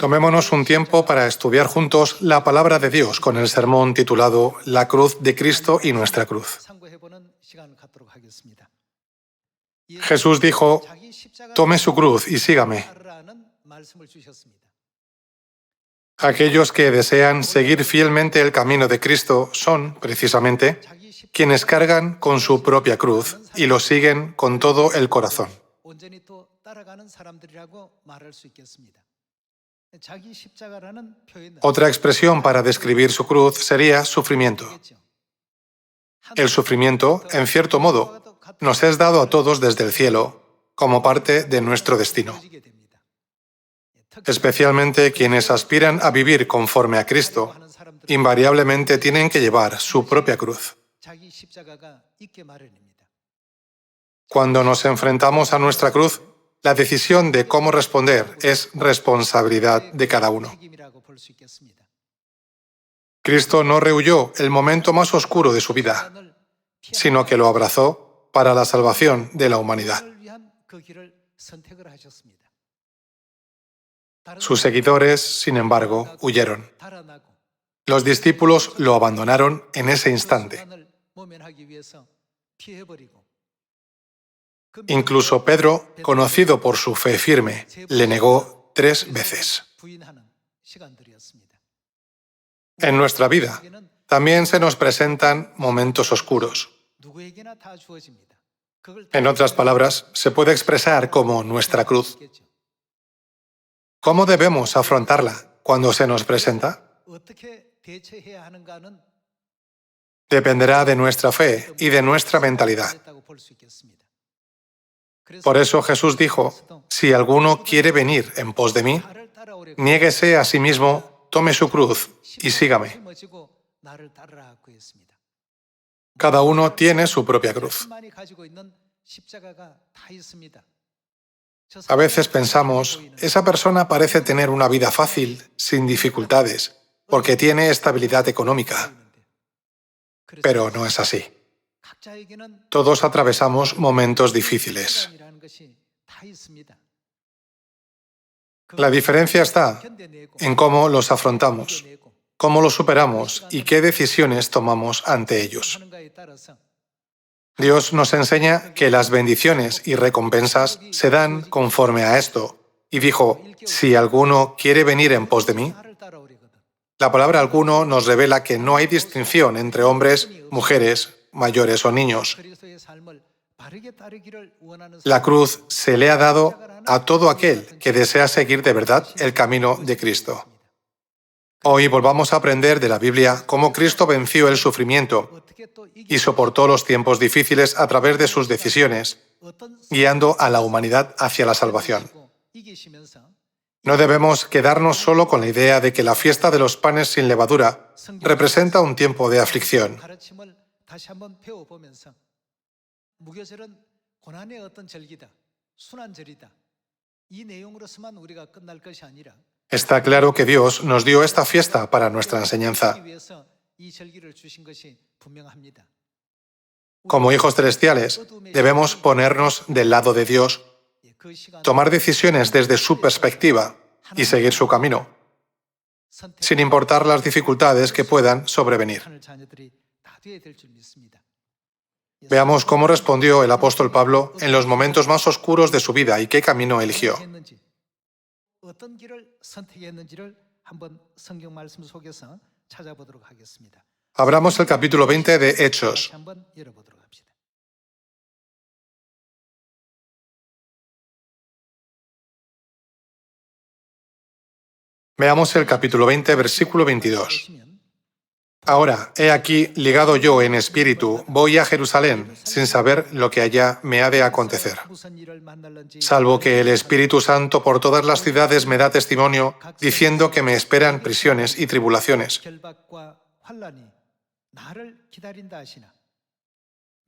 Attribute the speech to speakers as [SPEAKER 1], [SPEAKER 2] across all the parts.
[SPEAKER 1] Tomémonos un tiempo para estudiar juntos la palabra de Dios con el sermón titulado La cruz de Cristo y nuestra cruz. Jesús dijo: «Tome su cruz y sígame». Aquellos que desean seguir fielmente el camino de Cristo son, precisamente, quienes cargan con su propia cruz y lo siguen con todo el corazón. Otra expresión para describir su cruz sería sufrimiento. El sufrimiento, en cierto modo, nos es dado a todos desde el cielo, como parte de nuestro destino. Especialmente quienes aspiran a vivir conforme a Cristo, invariablemente tienen que llevar su propia cruz. Cuando nos enfrentamos a nuestra cruz, la decisión de cómo responder es responsabilidad de cada uno. Cristo no rehuyó el momento más oscuro de su vida, sino que lo abrazó para la salvación de la humanidad. Sus seguidores, sin embargo, huyeron. Los discípulos lo abandonaron en ese instante. Incluso Pedro, conocido por su fe firme, le negó 3 veces. En nuestra vida también se nos presentan momentos oscuros. En otras palabras, se puede expresar como nuestra cruz. ¿Cómo debemos afrontarla cuando se nos presenta? Dependerá de nuestra fe y de nuestra mentalidad. Por eso Jesús dijo: «Si alguno quiere venir en pos de mí, niéguese a sí mismo, tome su cruz y sígame». Cada uno tiene su propia cruz. A veces pensamos, esa persona parece tener una vida fácil, sin dificultades, porque tiene estabilidad económica. Pero no es así. Todos atravesamos momentos difíciles. La diferencia está en cómo los afrontamos, cómo los superamos y qué decisiones tomamos ante ellos. Dios nos enseña que las bendiciones y recompensas se dan conforme a esto, y dijo: «Si alguno quiere venir en pos de mí». La palabra alguno nos revela que no hay distinción entre hombres, mujeres, mayores o niños. La cruz se le ha dado a todo aquel que desea seguir de verdad el camino de Cristo. Hoy volvamos a aprender de la Biblia cómo Cristo venció el sufrimiento y soportó los tiempos difíciles a través de sus decisiones, guiando a la humanidad hacia la salvación. No debemos quedarnos solo con la idea de que la fiesta de los panes sin levadura representa un tiempo de aflicción. Está claro que Dios nos dio esta fiesta para nuestra enseñanza. Como hijos celestiales, debemos ponernos del lado de Dios, tomar decisiones desde su perspectiva y seguir su camino, sin importar las dificultades que puedan sobrevenir. Veamos cómo respondió el apóstol Pablo en los momentos más oscuros de su vida y qué camino eligió. Abramos el capítulo 20 de Hechos. Veamos el capítulo 20, versículo 22. «Ahora, he aquí, ligado yo en espíritu, voy a Jerusalén, sin saber lo que allá me ha de acontecer. Salvo que el Espíritu Santo por todas las ciudades me da testimonio, diciendo que me esperan prisiones y tribulaciones».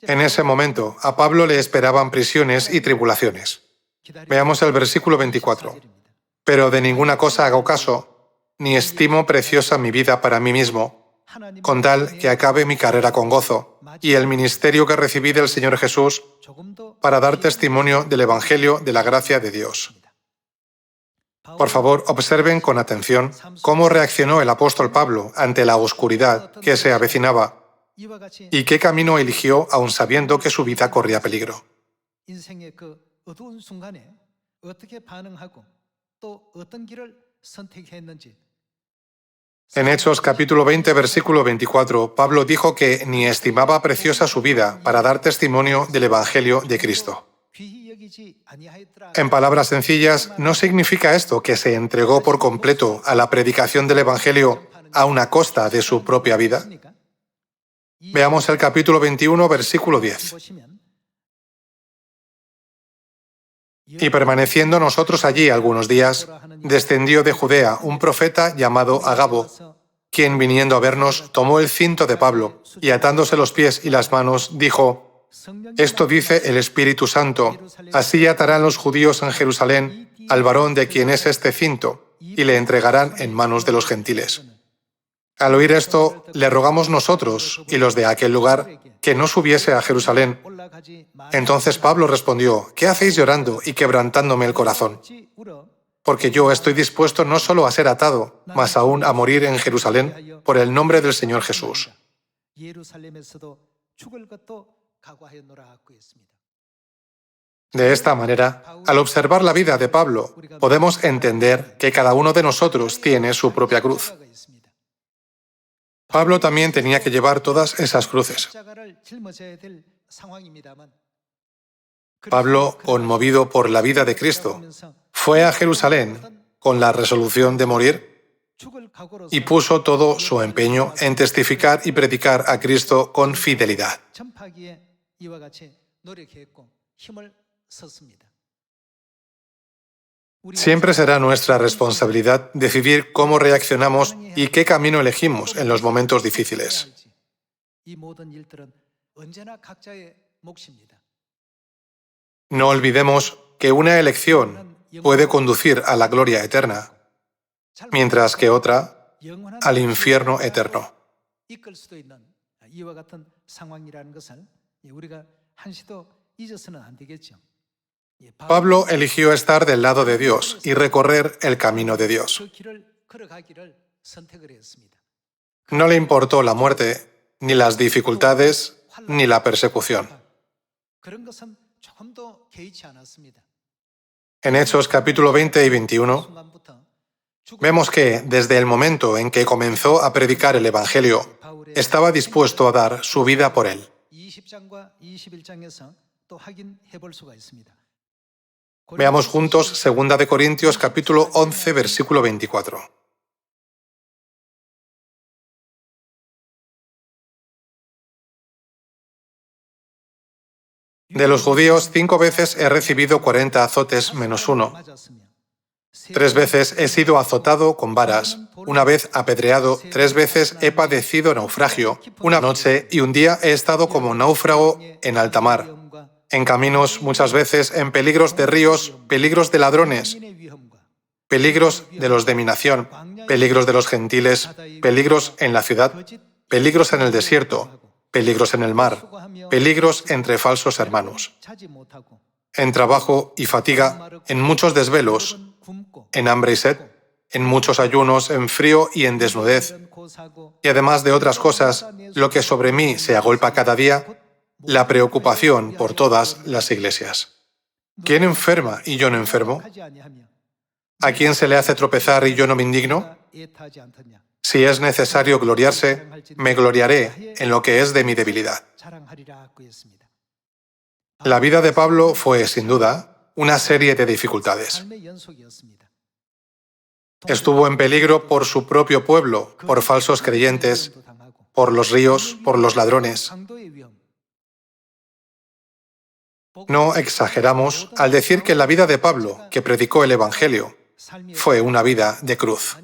[SPEAKER 1] En ese momento, a Pablo le esperaban prisiones y tribulaciones. Veamos el versículo 24. «Pero de ninguna cosa hago caso, ni estimo preciosa mi vida para mí mismo, con tal que acabe mi carrera con gozo y el ministerio que recibí del Señor Jesús para dar testimonio del Evangelio de la gracia de Dios». Por favor, observen con atención cómo reaccionó el apóstol Pablo ante la oscuridad que se avecinaba y qué camino eligió aun sabiendo que su vida corría peligro.
[SPEAKER 2] 인생의 그 어두운 순간에 어떻게 반응하고 또 어떤 길을 선택했는지.
[SPEAKER 1] En Hechos capítulo 20, versículo 24, Pablo dijo que ni estimaba preciosa su vida para dar testimonio del Evangelio de Cristo. En palabras sencillas, ¿no significa esto que se entregó por completo a la predicación del Evangelio a una costa de su propia vida? Veamos el capítulo 21, versículo 10. Y permaneciendo nosotros allí algunos días, descendió de Judea un profeta llamado Agabo, quien viniendo a vernos tomó el cinto de Pablo y atándose los pies y las manos dijo: esto dice el Espíritu Santo, así atarán los judíos en Jerusalén al varón de quien es este cinto y le entregarán en manos de los gentiles. Al oír esto, le rogamos nosotros y los de aquel lugar que no subiese a Jerusalén. Entonces Pablo respondió: ¿qué hacéis llorando y quebrantándome el corazón? Porque yo estoy dispuesto no solo a ser atado, mas aún a morir en Jerusalén por el nombre del Señor Jesús. De esta manera, al observar la vida de Pablo, podemos entender que cada uno de nosotros tiene su propia cruz. Pablo también tenía que llevar todas esas cruces. Pablo, conmovido por la vida de Cristo, fue a Jerusalén con la resolución de morir y puso todo su empeño en testificar y predicar a Cristo con fidelidad. Siempre será nuestra responsabilidad decidir cómo reaccionamos y qué camino elegimos en los momentos difíciles. No olvidemos que una elección puede conducir a la gloria eterna, mientras que otra al infierno eterno. Pablo eligió estar del lado de Dios y recorrer el camino de Dios. No le importó la muerte, ni las dificultades, ni la persecución. En Hechos capítulo 20 y 21, vemos que, desde el momento en que comenzó a predicar el Evangelio, estaba dispuesto a dar su vida por él. Veamos juntos 2 Corintios capítulo 11, versículo 24. De los judíos, 5 veces he recibido 40 azotes menos uno. 3 veces he sido azotado con varas, 1 vez apedreado, 3 veces he padecido naufragio, 1 noche y 1 día he estado como náufrago en alta mar. En caminos, muchas veces, en peligros de ríos, peligros de ladrones, peligros de los de mi nación, peligros de los gentiles, peligros en la ciudad, peligros en el desierto, peligros en el mar, peligros entre falsos hermanos, en trabajo y fatiga, en muchos desvelos, en hambre y sed, en muchos ayunos, en frío y en desnudez, y además de otras cosas, lo que sobre mí se agolpa cada día, la preocupación por todas las iglesias. ¿Quién enferma y yo no enfermo? ¿A quién se le hace tropezar y yo no me indigno? Si es necesario gloriarse, me gloriaré en lo que es de mi debilidad. La vida de Pablo fue, sin duda, una serie de dificultades. Estuvo en peligro por su propio pueblo, por falsos creyentes, por los ríos, por los ladrones. No exageramos al decir que la vida de Pablo, que predicó el Evangelio, fue una vida de cruz.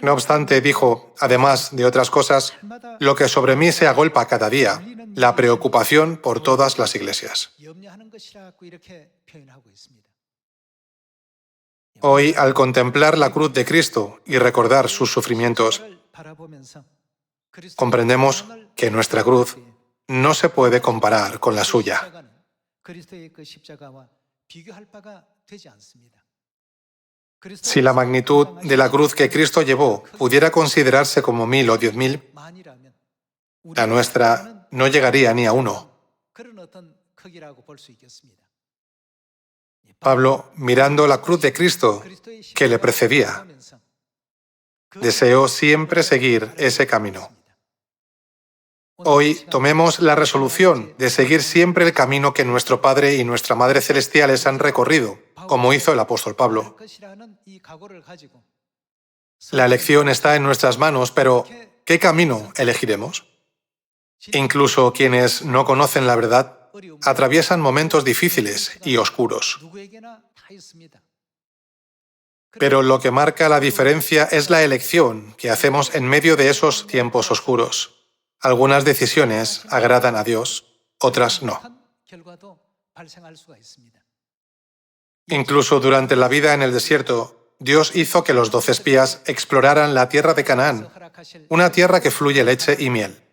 [SPEAKER 1] No obstante, dijo, además de otras cosas, lo que sobre mí se agolpa cada día, la preocupación por todas las iglesias. Hoy, al contemplar la cruz de Cristo y recordar sus sufrimientos, comprendemos que nuestra cruz no se puede comparar con la suya. Si la magnitud de la cruz que Cristo llevó pudiera considerarse como 1000 o 10.000, la nuestra no llegaría ni a 1. Pablo, mirando la cruz de Cristo que le precedía, deseó siempre seguir ese camino. Hoy tomemos la resolución de seguir siempre el camino que nuestro Padre y nuestra Madre Celestiales han recorrido, como hizo el apóstol Pablo. La elección está en nuestras manos, pero ¿qué camino elegiremos? Incluso quienes no conocen la verdad atraviesan momentos difíciles y oscuros. Pero lo que marca la diferencia es la elección que hacemos en medio de esos tiempos oscuros. Algunas decisiones agradan a Dios, otras no. Incluso durante la vida en el desierto, Dios hizo que los 12 espías exploraran la tierra de Canaán, una tierra que fluye leche y miel.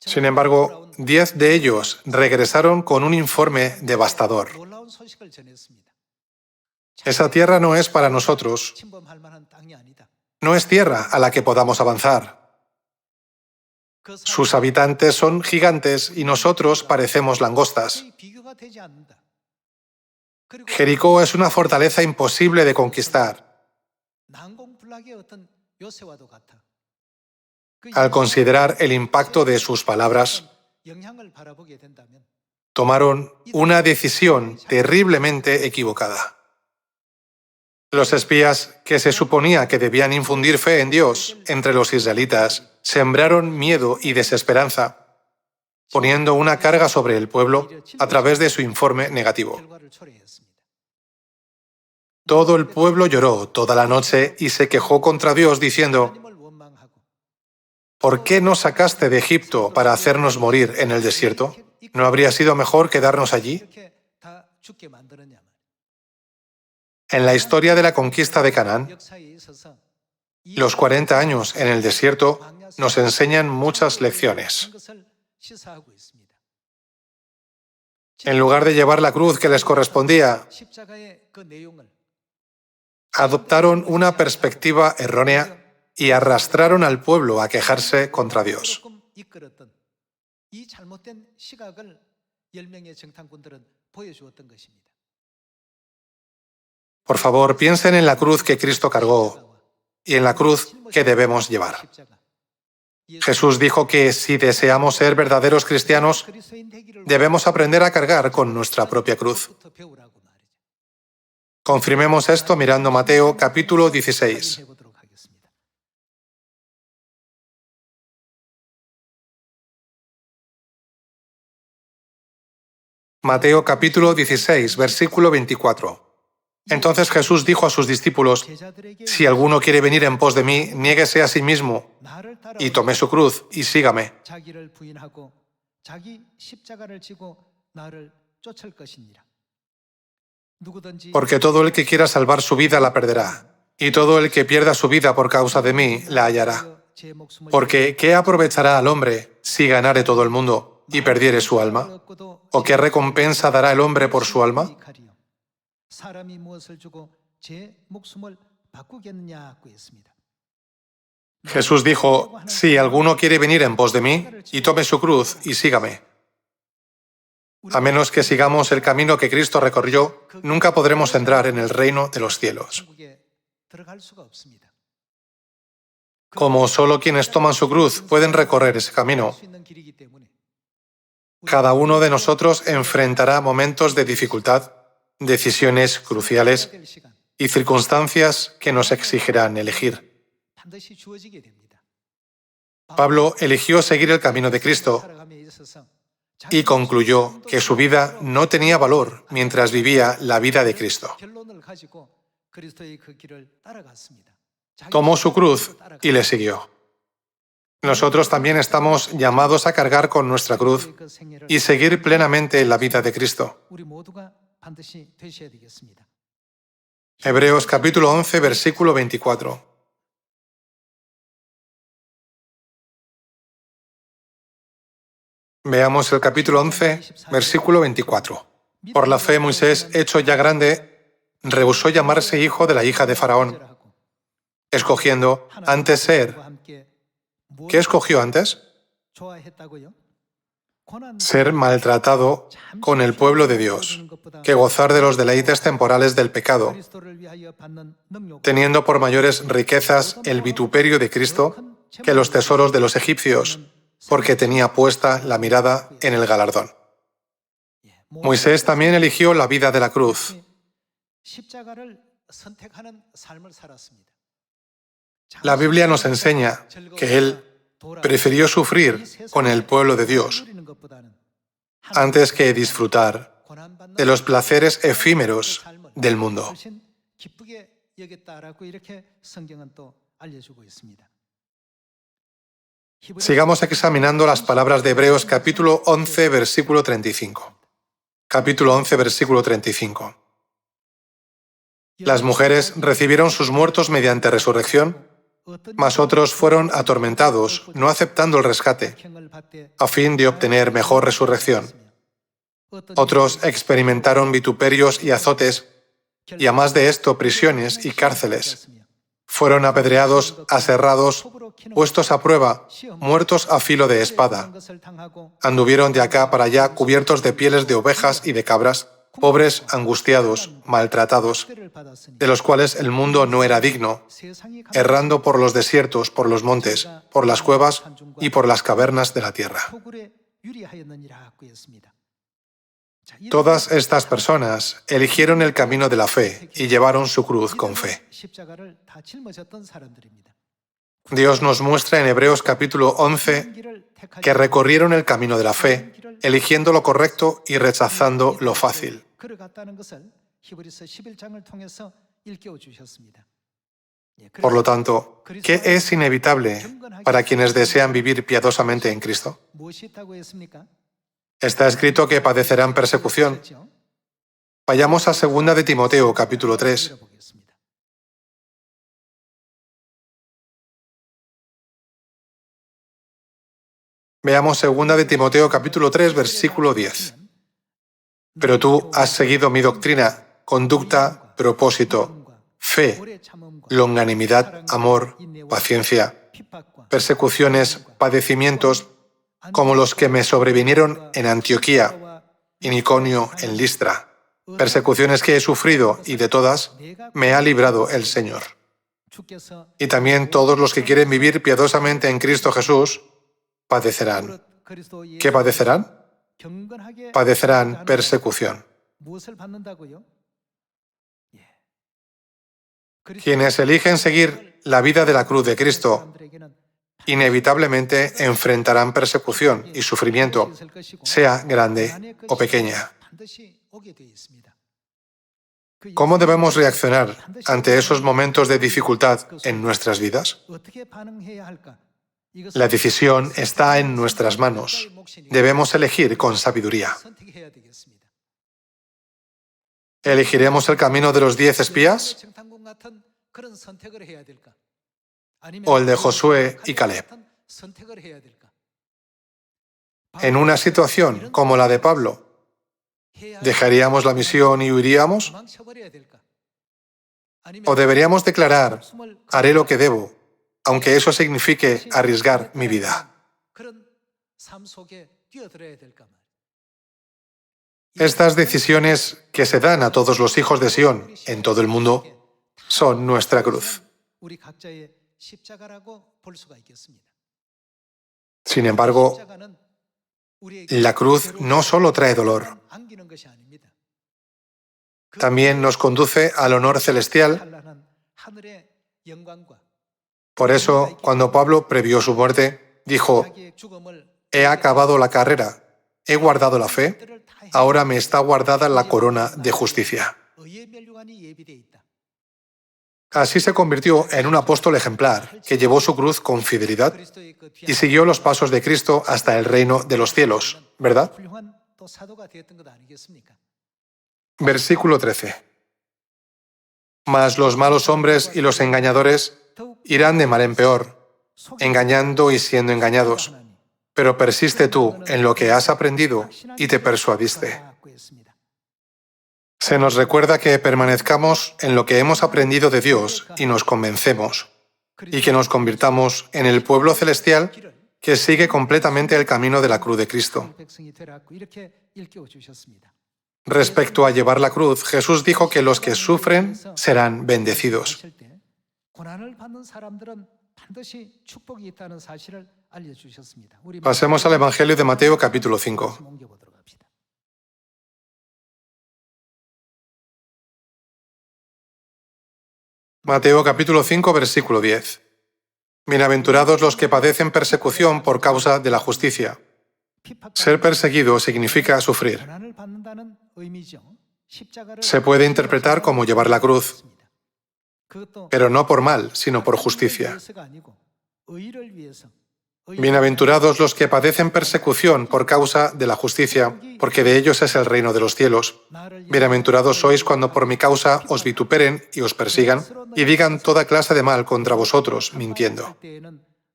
[SPEAKER 1] Sin embargo, 10 de ellos regresaron con un informe devastador. Esa tierra no es para nosotros. No es tierra a la que podamos avanzar. Sus habitantes son gigantes y nosotros parecemos langostas. Jericó es una fortaleza imposible de conquistar. Al considerar el impacto de sus palabras, tomaron una decisión terriblemente equivocada. Los espías, que se suponía que debían infundir fe en Dios entre los israelitas, sembraron miedo y desesperanza, poniendo una carga sobre el pueblo a través de su informe negativo. Todo el pueblo lloró toda la noche y se quejó contra Dios diciendo: ¿por qué nos sacaste de Egipto para hacernos morir en el desierto? ¿No habría sido mejor quedarnos allí? En la historia de la conquista de Canaán, los 40 años en el desierto nos enseñan muchas lecciones. En lugar de llevar la cruz que les correspondía, adoptaron una perspectiva errónea y arrastraron al pueblo a quejarse contra Dios. Por favor, piensen en la cruz que Cristo cargó y en la cruz que debemos llevar. Jesús dijo que si deseamos ser verdaderos cristianos, debemos aprender a cargar con nuestra propia cruz. Confirmemos esto mirando Mateo capítulo 16. Mateo capítulo 16, versículo 24. Entonces Jesús dijo a sus discípulos: si alguno quiere venir en pos de mí, niéguese a sí mismo y tome su cruz y sígame. Porque todo el que quiera salvar su vida la perderá, y todo el que pierda su vida por causa de mí la hallará. Porque ¿qué aprovechará al hombre si ganare todo el mundo y perdiere su alma? ¿O qué recompensa dará el hombre por su alma? Jesús dijo: si alguno quiere venir en pos de mí, y tome su cruz y sígame. A menos que sigamos el camino que Cristo recorrió, nunca podremos entrar en el reino de los cielos. Como solo quienes toman su cruz pueden recorrer ese camino, cada uno de nosotros enfrentará momentos de dificultad, decisiones cruciales y circunstancias que nos exigirán elegir. Pablo eligió seguir el camino de Cristo y concluyó que su vida no tenía valor mientras vivía la vida de Cristo. Tomó su cruz y le siguió. Nosotros también estamos llamados a cargar con nuestra cruz y seguir plenamente la vida de Cristo. Hebreos capítulo 11, versículo 24. Veamos el capítulo 11, versículo 24. Por la fe, Moisés, hecho ya grande, rehusó llamarse hijo de la hija de Faraón, escogiendo antes ser. ¿Qué escogió antes? Ser maltratado con el pueblo de Dios, que gozar de los deleites temporales del pecado, teniendo por mayores riquezas el vituperio de Cristo que los tesoros de los egipcios, porque tenía puesta la mirada en el galardón. Moisés también eligió la vida de la cruz. La Biblia nos enseña que él prefirió sufrir con el pueblo de Dios antes que disfrutar de los placeres efímeros del mundo. Sigamos examinando las palabras de Hebreos capítulo 11, versículo 35. Capítulo 11, versículo 35. Las mujeres recibieron sus muertos mediante resurrección, mas otros fueron atormentados, no aceptando el rescate, a fin de obtener mejor resurrección. Otros experimentaron vituperios y azotes, y a más de esto prisiones y cárceles. Fueron apedreados, aserrados, puestos a prueba, muertos a filo de espada. Anduvieron de acá para allá cubiertos de pieles de ovejas y de cabras, pobres, angustiados, maltratados, de los cuales el mundo no era digno, errando por los desiertos, por los montes, por las cuevas y por las cavernas de la tierra. Todas estas personas eligieron el camino de la fe y llevaron su cruz con fe. Dios nos muestra en Hebreos capítulo 11 que recorrieron el camino de la fe, eligiendo lo correcto y rechazando lo fácil. Por lo tanto, ¿qué es inevitable para quienes desean vivir piadosamente en Cristo? Está escrito que padecerán persecución. Vayamos a 2 de Timoteo, capítulo 3. Veamos 2 de Timoteo, capítulo 3, versículo 10. Pero tú has seguido mi doctrina, conducta, propósito, fe, longanimidad, amor, paciencia, persecuciones, padecimientos, como los que me sobrevinieron en Antioquía, en Iconio, en Listra, persecuciones que he sufrido y de todas me ha librado el Señor. Y también todos los que quieren vivir piadosamente en Cristo Jesús padecerán. ¿Qué padecerán? Padecerán persecución. Quienes eligen seguir la vida de la cruz de Cristo inevitablemente enfrentarán persecución y sufrimiento, sea grande o pequeña. ¿Cómo debemos reaccionar ante esos momentos de dificultad en nuestras vidas? La decisión está en nuestras manos. Debemos elegir con sabiduría. ¿Elegiremos el camino de los 10 espías? ¿O el de Josué y Caleb? En una situación como la de Pablo, ¿dejaríamos la misión y huiríamos? ¿O deberíamos declarar, haré lo que debo, aunque eso signifique arriesgar mi vida? Estas decisiones que se dan a todos los hijos de Sión en todo el mundo son nuestra cruz. Sin embargo, la cruz no solo trae dolor, también nos conduce al honor celestial. Por eso, cuando Pablo previó su muerte, dijo, he acabado la carrera, he guardado la fe, ahora me está guardada la corona de justicia. Así se convirtió en un apóstol ejemplar que llevó su cruz con fidelidad y siguió los pasos de Cristo hasta el reino de los cielos, ¿verdad? Versículo 13. Mas los malos hombres y los engañadores irán de mal en peor, engañando y siendo engañados. Pero persiste tú en lo que has aprendido y te persuadiste. Se nos recuerda que permanezcamos en lo que hemos aprendido de Dios y nos convencemos, y que nos convirtamos en el pueblo celestial que sigue completamente el camino de la cruz de Cristo. Respecto a llevar la cruz, Jesús dijo que los que sufren serán bendecidos. Pasemos al Evangelio de Mateo capítulo 5. Mateo capítulo 5, versículo 10. Bienaventurados los que padecen persecución por causa de la justicia. Ser perseguido significa sufrir. Se puede interpretar como llevar la cruz, pero no por mal, sino por justicia. Bienaventurados los que padecen persecución por causa de la justicia, porque de ellos es el reino de los cielos. Bienaventurados sois cuando por mi causa os vituperen y os persigan, y digan toda clase de mal contra vosotros, mintiendo.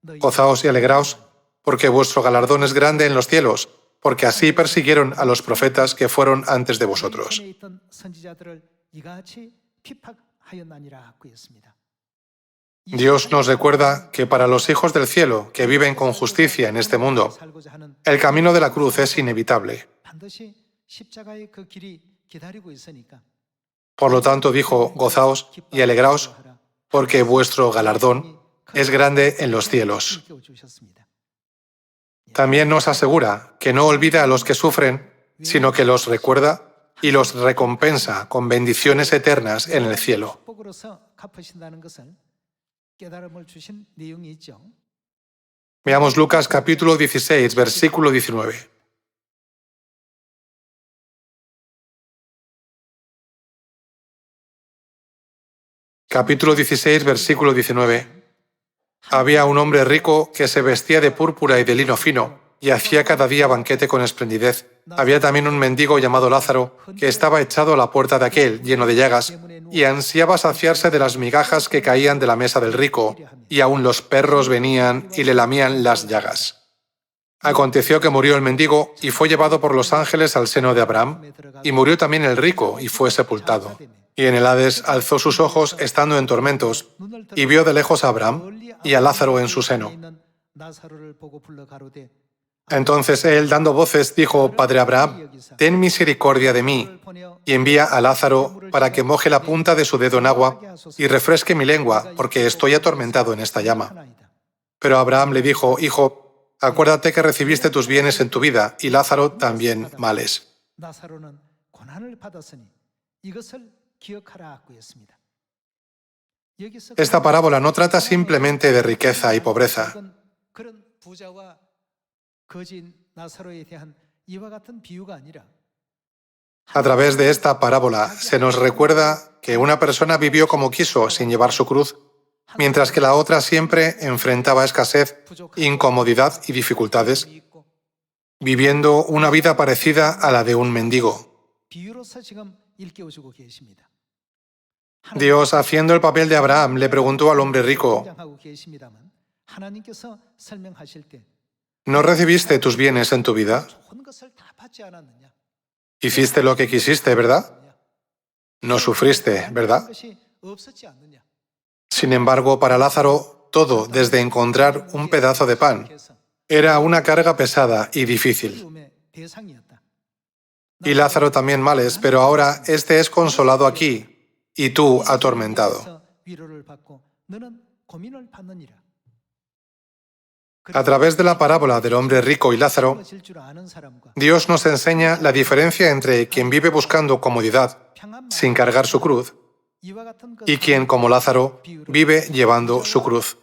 [SPEAKER 1] Gozaos y alegraos, porque vuestro galardón es grande en los cielos, porque así persiguieron a los profetas que fueron antes de vosotros. Dios nos recuerda que para los hijos del cielo, que viven con justicia en este mundo, el camino de la cruz es inevitable. Por lo tanto, dijo, gozaos y alegraos, porque vuestro galardón es grande en los cielos. También nos asegura que no olvida a los que sufren, sino que los recuerda y los recompensa con bendiciones eternas en el cielo. Veamos Lucas capítulo 16, versículo 19. Capítulo 16, versículo 19. Había un hombre rico que se vestía de púrpura y de lino fino, y hacía cada día banquete con esplendidez. Había también un mendigo llamado Lázaro, que estaba echado a la puerta de aquel, lleno de llagas, y ansiaba saciarse de las migajas que caían de la mesa del rico, y aun los perros venían y le lamían las llagas. Aconteció que murió el mendigo y fue llevado por los ángeles al seno de Abraham, y murió también el rico y fue sepultado. Y en el Hades alzó sus ojos estando en tormentos, y vio de lejos a Abraham y a Lázaro en su seno. Entonces él, dando voces, dijo, Padre Abraham, ten misericordia de mí, y envía a Lázaro para que moje la punta de su dedo en agua y refresque mi lengua, porque estoy atormentado en esta llama. Pero Abraham le dijo, Hijo, acuérdate que recibiste tus bienes en tu vida, y Lázaro también males. Esta parábola no trata simplemente de riqueza y pobreza. A través de esta parábola se nos recuerda que una persona vivió como quiso sin llevar su cruz, mientras que la otra siempre enfrentaba escasez, incomodidad y dificultades, viviendo una vida parecida a la de un mendigo. Dios, haciendo el papel de Abraham, le preguntó al hombre rico, ¿no recibiste tus bienes en tu vida? Hiciste lo que quisiste, ¿verdad? No sufriste, ¿verdad? Sin embargo, para Lázaro, todo, desde encontrar un pedazo de pan, era una carga pesada y difícil. Y Lázaro también males, pero ahora este es consolado aquí, y tú atormentado. A través de la parábola del hombre rico y Lázaro, Dios nos enseña la diferencia entre quien vive buscando comodidad sin cargar su cruz y quien, como Lázaro, vive llevando su cruz.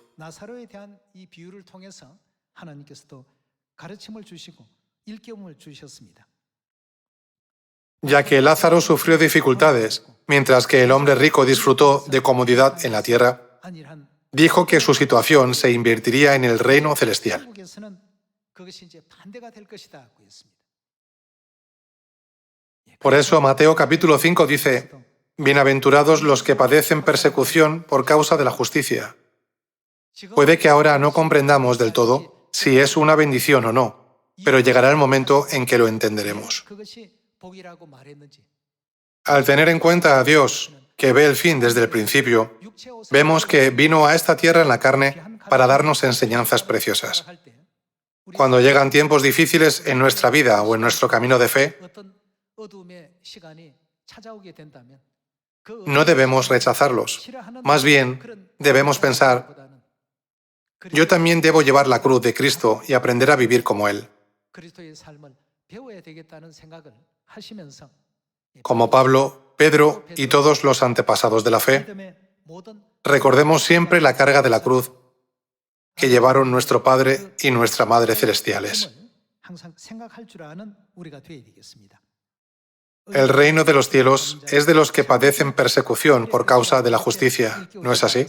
[SPEAKER 1] Ya que Lázaro sufrió dificultades, mientras que el hombre rico disfrutó de comodidad en la tierra, dijo que su situación se invertiría en el reino celestial. Por eso Mateo capítulo 5 dice, Bienaventurados los que padecen persecución por causa de la justicia. Puede que ahora no comprendamos del todo si es una bendición o no, pero llegará el momento en que lo entenderemos. Al tener en cuenta a Dios, que ve el fin desde el principio, vemos que vino a esta tierra en la carne para darnos enseñanzas preciosas. Cuando llegan tiempos difíciles en nuestra vida o en nuestro camino de fe, no debemos rechazarlos. Más bien, debemos pensar, yo también debo llevar la cruz de Cristo y aprender a vivir como Él. Como Pablo, Pedro y todos los antepasados de la fe, recordemos siempre la carga de la cruz que llevaron nuestro Padre y nuestra Madre celestiales. El reino de los cielos es de los que padecen persecución por causa de la justicia, ¿no es así?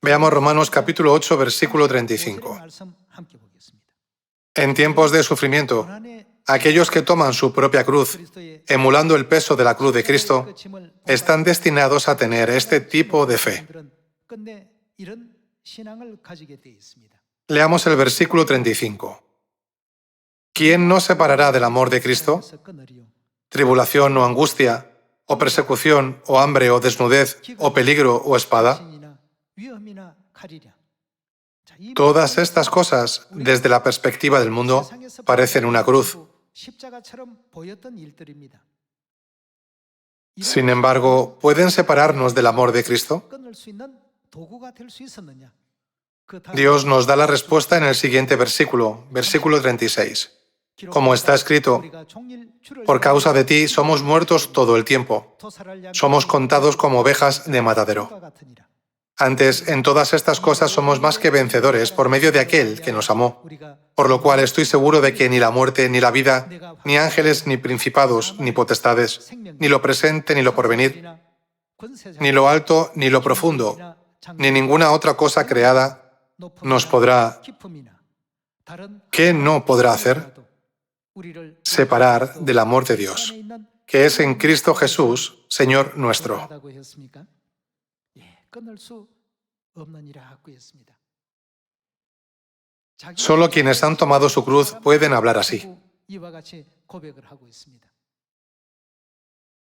[SPEAKER 1] Veamos Romanos capítulo 8, versículo 35. En tiempos de sufrimiento, aquellos que toman su propia cruz, emulando el peso de la cruz de Cristo, están destinados a tener este tipo de fe. Leamos el versículo 35. ¿Quién nos separará del amor de Cristo? ¿Tribulación o angustia, o persecución, o hambre, o desnudez, o peligro, o espada? Todas estas cosas, desde la perspectiva del mundo, parecen una cruz. Sin embargo, ¿pueden separarnos del amor de Cristo? Dios nos da la respuesta en el siguiente versículo, versículo 36. Como está escrito, por causa de ti somos muertos todo el tiempo. Somos contados como ovejas de matadero. Antes, en todas estas cosas somos más que vencedores por medio de aquel que nos amó. Por lo cual estoy seguro de que ni la muerte, ni la vida, ni ángeles, ni principados, ni potestades, ni lo presente, ni lo porvenir, ni lo alto, ni lo profundo, ni ninguna otra cosa creada nos podrá... ¿Qué no podrá hacer? Separar del amor de Dios, que es en Cristo Jesús, Señor nuestro. Solo quienes han tomado su cruz pueden hablar así.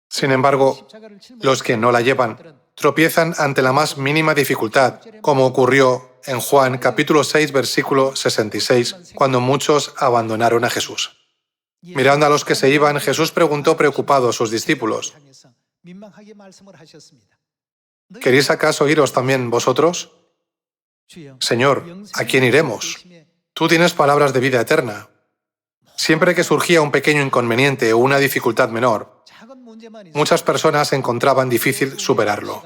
[SPEAKER 1] Sin embargo, los que no la llevan tropiezan ante la más mínima dificultad, como ocurrió en Juan capítulo 6, versículo 66, cuando muchos abandonaron a Jesús. Mirando a los que se iban, Jesús preguntó preocupado a sus discípulos, ¿queréis acaso iros también vosotros? Señor, ¿a quién iremos? Tú tienes palabras de vida eterna. Siempre que surgía un pequeño inconveniente o una dificultad menor, muchas personas encontraban difícil superarlo.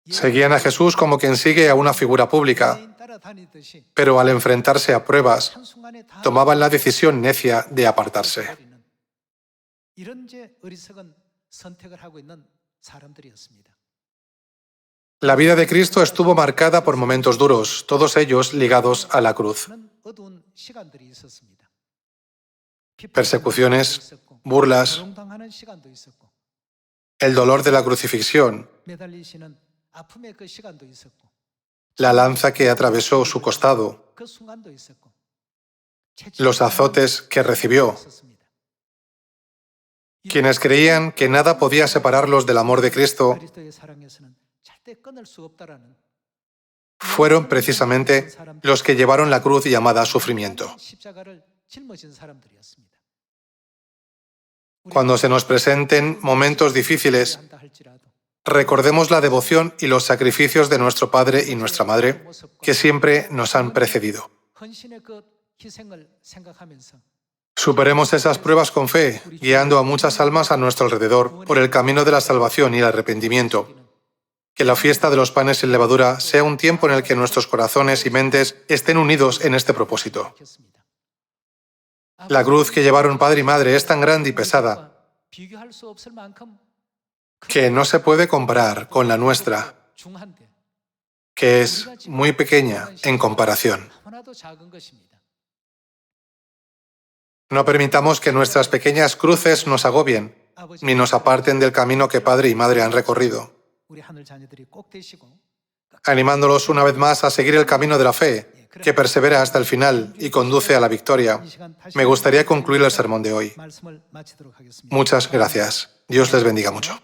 [SPEAKER 1] Seguían a Jesús como quien sigue a una figura pública, pero al enfrentarse a pruebas, tomaban la decisión necia de apartarse. La vida de Cristo estuvo marcada por momentos duros, todos ellos ligados a la cruz. Persecuciones, burlas, el dolor de la crucifixión, la lanza que atravesó su costado, los azotes que recibió. Quienes creían que nada podía separarlos del amor de Cristo fueron precisamente los que llevaron la cruz llamada sufrimiento. Cuando se nos presenten momentos difíciles, recordemos la devoción y los sacrificios de nuestro Padre y nuestra Madre, que siempre nos han precedido. Superemos esas pruebas con fe, guiando a muchas almas a nuestro alrededor por el camino de la salvación y el arrepentimiento. Que la fiesta de los panes sin levadura sea un tiempo en el que nuestros corazones y mentes estén unidos en este propósito. La cruz que llevaron padre y madre es tan grande y pesada que no se puede comparar con la nuestra, que es muy pequeña en comparación. No permitamos que nuestras pequeñas cruces nos agobien, ni nos aparten del camino que padre y madre han recorrido. Animándolos una vez más a seguir el camino de la fe, que persevera hasta el final y conduce a la victoria, me gustaría concluir el sermón de hoy. Muchas gracias. Dios les bendiga mucho.